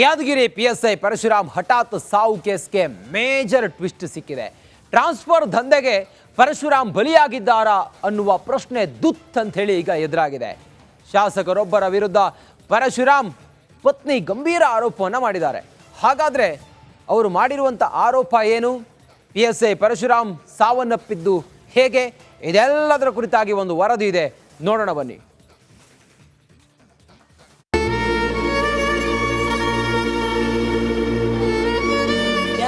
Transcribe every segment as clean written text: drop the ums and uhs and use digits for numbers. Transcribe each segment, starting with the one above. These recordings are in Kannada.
ಯಾದಗಿರಿ ಪಿಎಸ್ಐ ಪರಶುರಾಮ್ ಹಠಾತ್ ಸಾವು ಕೇಸ್ಗೆ ಮೇಜರ್ ಟ್ವಿಸ್ಟ್ ಸಿಕ್ಕಿದೆ. ಟ್ರಾನ್ಸ್ಫರ್ ದಂಧೆಗೆ ಪರಶುರಾಮ್ ಬಲಿಯಾಗಿದ್ದಾರಾ ಅನ್ನುವ ಪ್ರಶ್ನೆ ದುತ್ ಅಂತ ಹೇಳಿ ಈಗ ಎದುರಾಗಿದೆ. ಶಾಸಕರೊಬ್ಬರ ವಿರುದ್ಧ ಪರಶುರಾಮ್ ಪತ್ನಿ ಗಂಭೀರ ಆರೋಪವನ್ನು ಮಾಡಿದ್ದಾರೆ. ಹಾಗಾದ್ರೆ ಅವರು ಮಾಡಿರುವಂಥ ಆರೋಪ ಏನು? ಪಿಎಸ್ಐ ಪರಶುರಾಮ್ ಸಾವನ್ನಪ್ಪಿದ್ದು ಹೇಗೆ? ಇದೆಲ್ಲದರ ಕುರಿತಾಗಿ ಒಂದು ವರದಿ ಇದೆ, ನೋಡೋಣ ಬನ್ನಿ.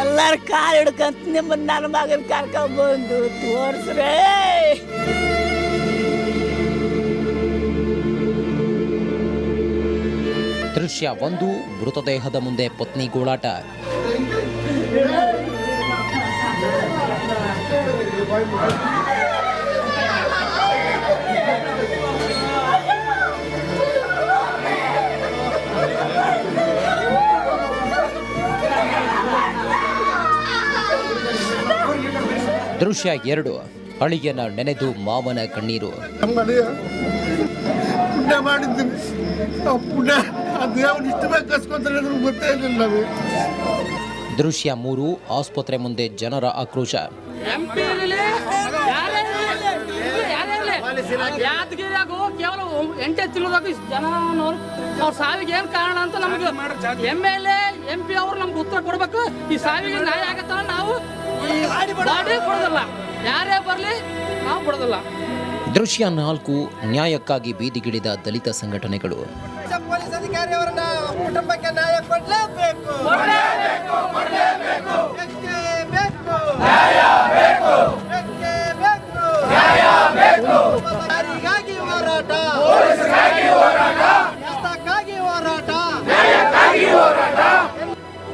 ಎಲ್ಲರ ಕಾಲು ಹಿಡ್ಕಂತ ನಿಮ್ಮ ನನ್ನ ಮಗನ ಕರ್ಕೊಂಡ್ಬಂದು ತೋರಿಸ್ರೆ. ದೃಶ್ಯ 1, ಮೃತದೇಹದ ಮುಂದೆ ಪತ್ನಿ ಗೋಳಾಟ. ದೃಶ್ಯ 2, ಅಳಿಯನ ನೆನೆದು ಮಾವನ ಕಣ್ಣೀರು. ದೃಶ್ಯ 3, ಆಸ್ಪತ್ರೆ ಮುಂದೆ ಜನರ ಆಕ್ರೋಶ. ಯಾದಗಿರಿಯಾಗ ಕೇವಲ 8 ತಿಂಗಳದಾಗ ಜನನವ್ರು ಅವ್ರ ಸಾವಿಗೆ ಏನು ಕಾರಣ ಅಂತ ನಮ್ಗೆ MLA MP ಅವ್ರು ನಮ್ಗೆ ಉತ್ತರ ಕೊಡ್ಬೇಕು. ಈ ಸಾವಿಗೆ ನ್ಯಾಯ ಆಗತ್ತ ನಾವು ಬಾಡಿ ಕೊಡೋದಿಲ್ಲ, ಯಾರೇ ಬರಲಿ ನಾವು ಕೊಡೋದಿಲ್ಲ. ದೃಶ್ಯ 4, ನ್ಯಾಯಕ್ಕಾಗಿ ಬೀದಿಗಿಳಿದ ದಲಿತ ಸಂಘಟನೆಗಳು. ಪೊಲೀಸ್ ಅಧಿಕಾರಿಯವರನ್ನ ಕುಟುಂಬಕ್ಕೆ ನ್ಯಾಯ ಕೊಡಲೇಬೇಕು.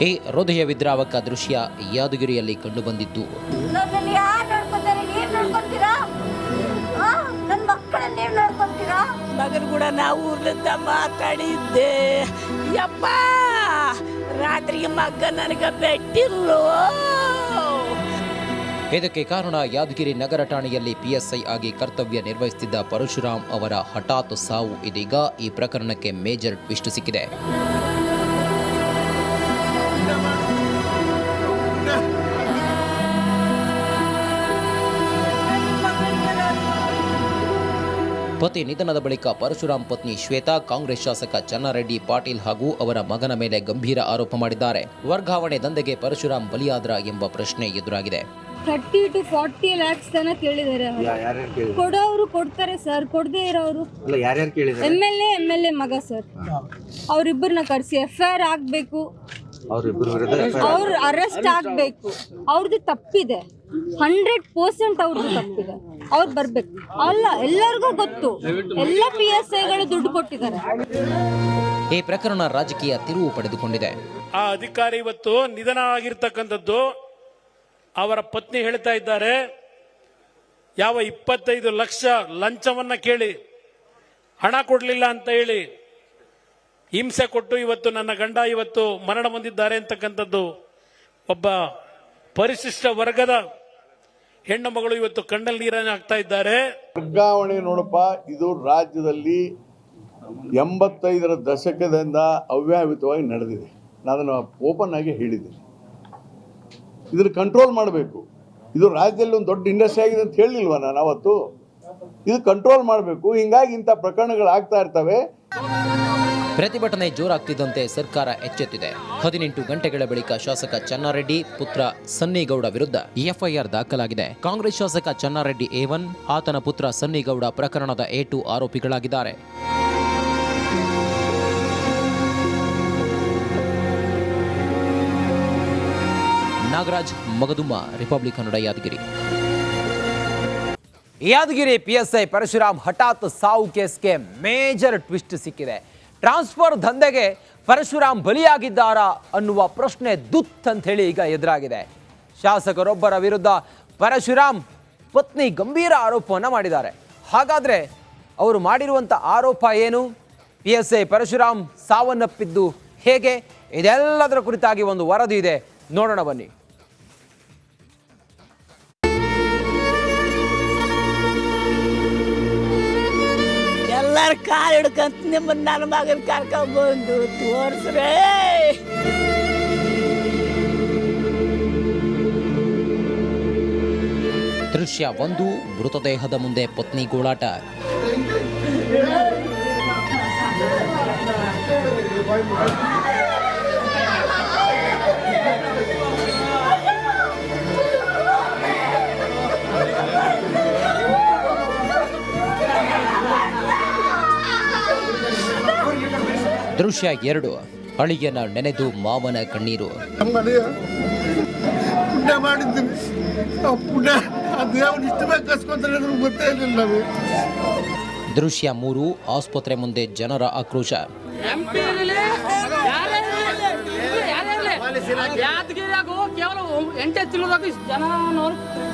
ಈ ಹೃದಯ ವಿದ್ರಾವಕ ದೃಶ್ಯ ಯಾದಗಿರಿಯಲ್ಲಿ ಕಂಡುಬಂದಿದ್ದು. ಮಗನ ಕೂಡ ನಾವು ಊರ್ಲಿಂದ ಮಾತಾಡಿದ್ದೆ. ಯಪ್ಪ ರಾತ್ರಿಗೆ ಮಗ ನನಗೆ ಬೆಟ್ಟಿಲ್ಲೋ. ಇದಕ್ಕೆ ಕಾರಣ ಯಾದಗಿರಿ ನಗರ ಠಾಣೆಯಲ್ಲಿ PSI ಆಗಿ ಕರ್ತವ್ಯ ನಿರ್ವಹಿಸುತ್ತಿದ್ದ ಪರಶುರಾಮ್ ಅವರ ಹಠಾತ್ ಸಾವು. ಇದೀಗ ಈ ಪ್ರಕರಣಕ್ಕೆ ಮೇಜರ್ ಟ್ವಿಸ್ಟ್ ಸಿಕ್ಕಿದೆ. ಪತಿ ನಿಧನದ ಬಳಿಕ ಪರಶುರಾಮ್ ಪತ್ನಿ ಶ್ವೇತಾ ಕಾಂಗ್ರೆಸ್ ಶಾಸಕ ಚನ್ನಾರೆಡ್ಡಿ ಪಾಟೀಲ್ ಹಾಗೂ ಅವರ ಮಗನ ಮೇಲೆ ಗಂಭೀರ ಆರೋಪ ಮಾಡಿದ್ದಾರೆ. ವರ್ಗಾವಣೆ ದಂಧೆಗೆ ಪರಶುರಾಮ್ ಬಲಿಯಾದ್ರ ಎಂಬ ಪ್ರಶ್ನೆ ಎದುರಾಗಿದೆ. 30 to 40 lakhs ತನಕ ಕೇಳಿದ್ದಾರೆ. ಕೊಡೋರು ಕೊಡ್ತಾರೆ ಸರ್, ಕೊಡದೇ ಇರೋರು MLA ಮಗ ಸರ್, ಅವರಿಬ್ಬರನ್ನ ಕರೆಸಿ FIR ಆಗ್ಬೇಕು, ಅವ್ರು ಅರೆಸ್ಟ್ ಆಗ್ಬೇಕು. ಅವ್ರದ್ದು ತಪ್ಪಿದೆ, 100% ಅವ್ರದ್ದು ತಪ್ಪಿದೆ. ಅವ್ರು ಬರ್ಬೇಕು. ಅಲ್ಲ, ಎಲ್ಲರಿಗೂ ಗೊತ್ತು, ಎಲ್ಲ PSIಗಳು ದುಡ್ಡು ಕೊಟ್ಟಿದ್ದಾರೆ. ಈ ಪ್ರಕರಣ ರಾಜಕೀಯ ತಿರುವು ಪಡೆದುಕೊಂಡಿದೆ. ಆ ಅಧಿಕಾರಿ ಇವತ್ತು ನಿಧನ ಆಗಿರ್ತಕ್ಕಂಥದ್ದು. ಅವರ ಪತ್ನಿ ಹೇಳ್ತಾ ಇದ್ದಾರೆ, ಯಾವ 25 ಲಕ್ಷ ಲಂಚವನ್ನ ಕೇಳಿ ಹಣ ಕೊಡಲಿಲ್ಲ ಅಂತ ಹೇಳಿ ಹಿಂಸೆ ಕೊಟ್ಟು ಇವತ್ತು ನನ್ನ ಗಂಡ ಇವತ್ತು ಮರಣ ಹೊಂದಿದ್ದಾರೆ ಅಂತಕ್ಕಂಥದ್ದು. ಒಬ್ಬ ಪರಿಶಿಷ್ಟ ವರ್ಗದ ಹೆಣ್ಣು ಮಗಳು ಇವತ್ತು ಕಣ್ಣಲ್ಲಿ ನೀರನ್ನು ಹಾಕ್ತಾ ಇದ್ದಾರೆ. ವರ್ಗಾವಣೆ ನೋಡಪ್ಪ, ಇದು ರಾಜ್ಯದಲ್ಲಿ 85ರ ದಶಕದಿಂದ ಅವ್ಯಾಹಿತವಾಗಿ ನಡೆದಿದೆ. ನಾನು ಅದನ್ನು ಓಪನ್ ಆಗಿ ಹೇಳಿದ್ದೀನಿ. ಇದನ್ನು ಕಂಟ್ರೋಲ್ ಮಾಡಬೇಕು. ಇದು ರಾಜ್ಯದಲ್ಲಿ ಒಂದು ದೊಡ್ಡ ಇಂಡಸ್ಟ್ರಿ ಆಗಿದೆ ಅಂತ ಹೇಳಿಲ್ವ ನಾನು ಅವತ್ತು? ಇದು ಕಂಟ್ರೋಲ್ ಮಾಡಬೇಕು. ಹಿಂಗಾಗಿ ಇಂಥ ಪ್ರಕರಣಗಳು ಆಗ್ತಾ ಇರ್ತವೆ. ಪ್ರತಿಭಟನೆ ಜೋರಾಗ್ತಿದ್ದಂತೆ ಸರ್ಕಾರ ಎಚ್ಚೆತ್ತಿದೆ. 18 ಗಂಟೆಗಳ ಬಳಿಕ ಶಾಸಕ ಚನ್ನಾರೆಡ್ಡಿ ಪುತ್ರ ಸನ್ನಿಗೌಡ ವಿರುದ್ಧ FIR ದಾಖಲಾಗಿದೆ. ಕಾಂಗ್ರೆಸ್ ಶಾಸಕ ಚನ್ನಾರೆಡ್ಡಿ A1, ಆತನ ಪುತ್ರ ಸನ್ನಿಗೌಡ ಪ್ರಕರಣದ A2 ಆರೋಪಿಗಳಾಗಿದ್ದಾರೆ. ನಾಗರಾಜ್, ಮಗದುಮ್ಮ, ರಿಪಬ್ಲಿಕ್ ಕನ್ನಡ, ಯಾದಗಿರಿ. ಯಾದಗಿರಿ PSI ಪರಶುರಾಮ್ ಹಠಾತ್ ಸಾವು ಕೇಸ್ಗೆ ಮೇಜರ್ ಟ್ವಿಸ್ಟ್ ಸಿಕ್ಕಿದೆ. ಟ್ರಾನ್ಸ್ಫರ್ ದಂಧೆಗೆ ಪರಶುರಾಮ್ ಬಲಿಯಾಗಿದ್ದಾರಾ ಅನ್ನುವ ಪ್ರಶ್ನೆ ದುತ್ ಅಂತ ಹೇಳಿ ಈಗ ಎದುರಾಗಿದೆ. ಶಾಸಕರೊಬ್ಬರ ವಿರುದ್ಧ ಪರಶುರಾಮ್ ಪತ್ನಿ ಗಂಭೀರ ಆರೋಪವನ್ನು ಮಾಡಿದ್ದಾರೆ. ಹಾಗಾದ್ರೆ ಅವರು ಮಾಡಿರುವಂಥ ಆರೋಪ ಏನು? PSI ಪರಶುರಾಮ್ ಸಾವನ್ನಪ್ಪಿದ್ದು ಹೇಗೆ? ಇದೆಲ್ಲದರ ಕುರಿತಾಗಿ ಒಂದು ವರದಿ ಇದೆ, ನೋಡೋಣ ಬನ್ನಿ. ಎಲ್ಲರ ಕಾಲು ಹಿಡ್ಕಂತ ನಿಮ್ಮ ನನ್ನ ಮಗನ ಕರ್ಕೊಂಡ್ಬಂದು ತೋರಿಸ್ರೆ. ದೃಶ್ಯ 1 ಮೃತದೇಹದ ಮುಂದೆ ಪತ್ನಿ ಗೋಳಾಟ. ದೃಶ್ಯ 2 ಅಳಿಯನ ನೆನೆದು ಮಾವನ ಕಣ್ಣೀರು. ಪುಣ್ಯ ಮಾಡಿದ್ದೀನಿ, ಪುಣ್ಯ ಅದು ಇಷ್ಟು ಬೇಕು ಕಸ್ಕೊಂತಾರೆ ಗೊತ್ತೇ ಇರಲಿಲ್ಲ. ದೃಶ್ಯ 3 ಆಸ್ಪತ್ರೆ ಮುಂದೆ ಜನರ ಆಕ್ರೋಶ. ಯಾದಗಿರಿಯಾಗ ಕೇವಲ 8 ತಿಂಗಳದಾಗ ಜನ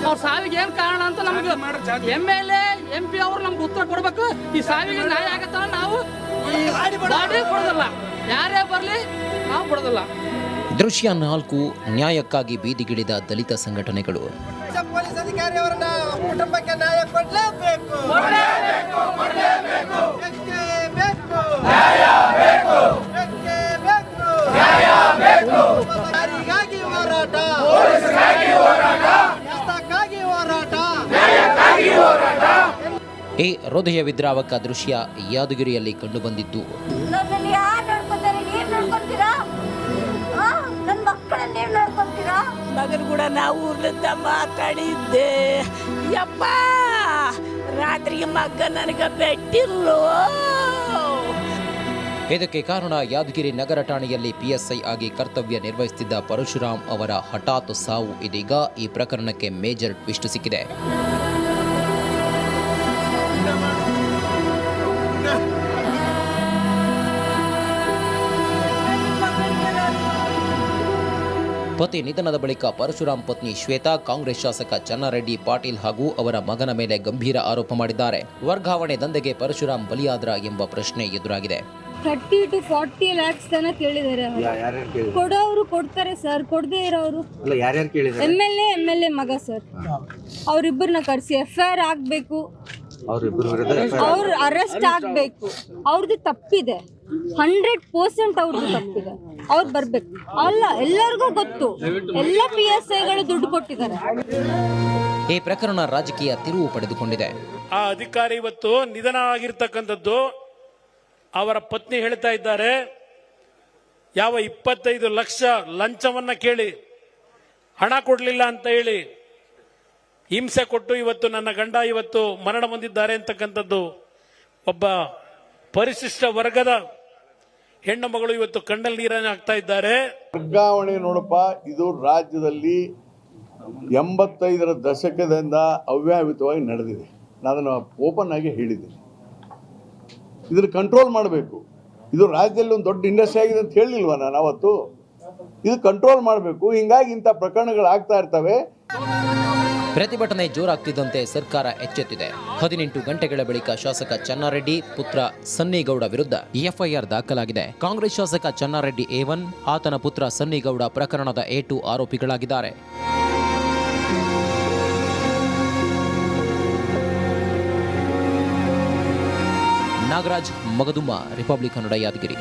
ಅವ್ರ ಸಾವಿಗೆ ಏನ್ ಕಾರಣ ಅಂತ ನಮ್ಗೆ MLA MP ಅವ್ರು ನಮ್ಗೆ ಉತ್ತರ ಕೊಡ್ಬೇಕು. ಈ ಸಾವಿಗೆ ನ್ಯಾಯ ಆಗತ್ತ ನಾವು ಬಾಡಿ ಕೊಡೋದಿಲ್ಲ, ಯಾರೇ ಬರ್ಲಿ ನಾವು ಕೊಡೋದಿಲ್ಲ. ದೃಶ್ಯ 4 ನ್ಯಾಯಕ್ಕಾಗಿ ಬೀದಿಗಿಳಿದ ದಲಿತ ಸಂಘಟನೆಗಳು. ಪೊಲೀಸ್ ಅಧಿಕಾರಿಯವರನ್ನ ಕುಟುಂಬಕ್ಕೆ ನ್ಯಾಯ ಕೊಡಲೇಬೇಕು. ಯಾರಿಗಾಗಿ ಹೋರಾಟ? ಈ ಹೃದಯ ವಿದ್ರಾವಕ ದೃಶ್ಯ ಯಾದಗಿರಿಯಲ್ಲಿ ಕಂಡುಬಂದಿದ್ದು. ನನ್ನನ್ನು ಯಾರು ನೋಡ್ಕೊತಾರೆ? ನೀವ್ ನೋಡ್ಕೊತೀರಾ? ನನ್ನ ಮಕ್ಕಳನ್ನ ನೀವ್ ನೋಡ್ಕೊತೀರಾ? ಮಗನ ಕೂಡ ನಾವು ಊರ್ಲಿಂದ ಮಾತಾಡಿದ್ದೆ. ಯಪ್ಪ ರಾತ್ರಿಗೆ ಮಗ ನನಗೆ ಬೆಟ್ಟಿರ್ಲು. ಇದಕ್ಕೆ ಕಾರಣ ಯಾದಗಿರಿ ನಗರ ಠಾಣೆಯಲ್ಲಿ PSI ಆಗಿ ಕರ್ತವ್ಯ ನಿರ್ವಹಿಸುತ್ತಿದ್ದ ಪರಶುರಾಮ್ ಅವರ ಹಠಾತ್ ಸಾವು. ಇದೀಗ ಈ ಪ್ರಕರಣಕ್ಕೆ ಮೇಜರ್ ಟ್ವಿಸ್ಟ್ ಸಿಕ್ಕಿದೆ. ಪತಿ ನಿಧನದ ಬಳಿಕ ಪರಶುರಾಮ್ ಪತ್ನಿ ಶ್ವೇತಾ ಕಾಂಗ್ರೆಸ್ ಶಾಸಕ ಚನ್ನಾರೆಡ್ಡಿ ಪಾಟೀಲ್ ಹಾಗೂ ಅವರ ಮಗನ ಮೇಲೆ ಗಂಭೀರ ಆರೋಪ ಮಾಡಿದ್ದಾರೆ. ವರ್ಗಾವಣೆ ದಂಧೆಗೆ ಪರಶುರಾಮ್ ಬಲಿಯಾದ್ರ ಎಂಬ ಪ್ರಶ್ನೆ ಎದುರಾಗಿದೆ. 30 to 40 lakhs ತನ ಕೇಳಿದ್ದಾರೆ. ಕೊಡೋರು ಕೊಡ್ತಾರೆ ಸರ್, ಕೊಡದೇ ಇರೋರು MLA ಮಗ ಸರ್. ಅವ್ರಿಬ್ಬರನ್ನ ಕರೆಸಿ FIR ಆಗ್ಬೇಕು, ಅವ್ರು ಅರೆಸ್ಟ್ ಆಗ್ಬೇಕು. ಅವ್ರದ್ದು ತಪ್ಪಿದೆ, 100% ಅವ್ರದ್ದು ತಪ್ಪಿದೆ. ಅವ್ರು ಬರ್ಬೇಕು. ಅಲ್ಲ, ಎಲ್ಲರಿಗೂ ಗೊತ್ತು, ಎಲ್ಲ PSIಗಳು ದುಡ್ಡು ಕೊಟ್ಟಿದ್ದಾರೆ. ಈ ಪ್ರಕರಣ ರಾಜಕೀಯ ತಿರುವು ಪಡೆದುಕೊಂಡಿದೆ. ಆ ಅಧಿಕಾರಿ ಇವತ್ತು ನಿಧನ ಆಗಿರ್ತಕ್ಕಂಥದ್ದು ಅವರ ಪತ್ನಿ ಹೇಳ್ತಾ ಇದ್ದಾರೆ, ಯಾವ 25 ಲಕ್ಷ ಲಂಚವನ್ನ ಕೇಳಿ ಹಣ ಕೊಡಲಿಲ್ಲ ಅಂತ ಹೇಳಿ ಹಿಂಸೆ ಕೊಟ್ಟು ಇವತ್ತು ನನ್ನ ಗಂಡ ಇವತ್ತು ಮರಣ ಹೊಂದಿದ್ದಾರೆ ಅಂತಕ್ಕಂಥದ್ದು. ಒಬ್ಬ ಪರಿಶಿಷ್ಟ ವರ್ಗದ ಹೆಣ್ಣು ಮಗಳು ಇವತ್ತು ಕಣ್ಣಲ್ಲಿ ನೀರನ್ನು ಹಾಕ್ತಾ ಇದ್ದಾರೆ. ವರ್ಗಾವಣೆ ನೋಡಪ್ಪ, ಇದು ರಾಜ್ಯದಲ್ಲಿ 85ರ ದಶಕದಿಂದ ಅವ್ಯಾಹತವಾಗಿ ನಡೆದಿದೆ. ನಾನು ಅದನ್ನು ಓಪನ್ ಆಗಿ ಹೇಳಿದ್ದೀನಿ. ಇದನ್ನು ಕಂಟ್ರೋಲ್ ಮಾಡಬೇಕು. ಇದು ರಾಜ್ಯದಲ್ಲಿ ಒಂದು ದೊಡ್ಡ ಇಂಡಸ್ಟ್ರಿ ಆಗಿದೆ ಅಂತ ಹೇಳಿಲ್ವ ನಾನು ಅವತ್ತು? ಇದು ಕಂಟ್ರೋಲ್ ಮಾಡಬೇಕು. ಹಿಂಗಾಗಿ ಇಂಥ ಪ್ರಕರಣಗಳು ಆಗ್ತಾ ಇರ್ತವೆ. ಪ್ರತಿಭಟನೆ ಜೋರಾಗ್ತಿದ್ದಂತೆ ಸರ್ಕಾರ ಎಚ್ಚೆತ್ತಿದೆ. 18 ಗಂಟೆಗಳ ಬಳಿಕ ಶಾಸಕ ಚನ್ನಾರೆಡ್ಡಿ ಪುತ್ರ ಸನ್ನಿಗೌಡ ವಿರುದ್ಧ FIR ದಾಖಲಾಗಿದೆ. ಕಾಂಗ್ರೆಸ್ ಶಾಸಕ ಚನ್ನಾರೆಡ್ಡಿ A1, ಆತನ ಪುತ್ರ ಸನ್ನಿಗೌಡ ಪ್ರಕರಣದ A2 ಆರೋಪಿಗಳಾಗಿದ್ದಾರೆ. ನಾಗರಾಜ್ ಮಗದುಮ್ಮ, ರಿಪಬ್ಲಿಕ್ ಕನ್ನಡ, ಯಾದಗಿರಿ.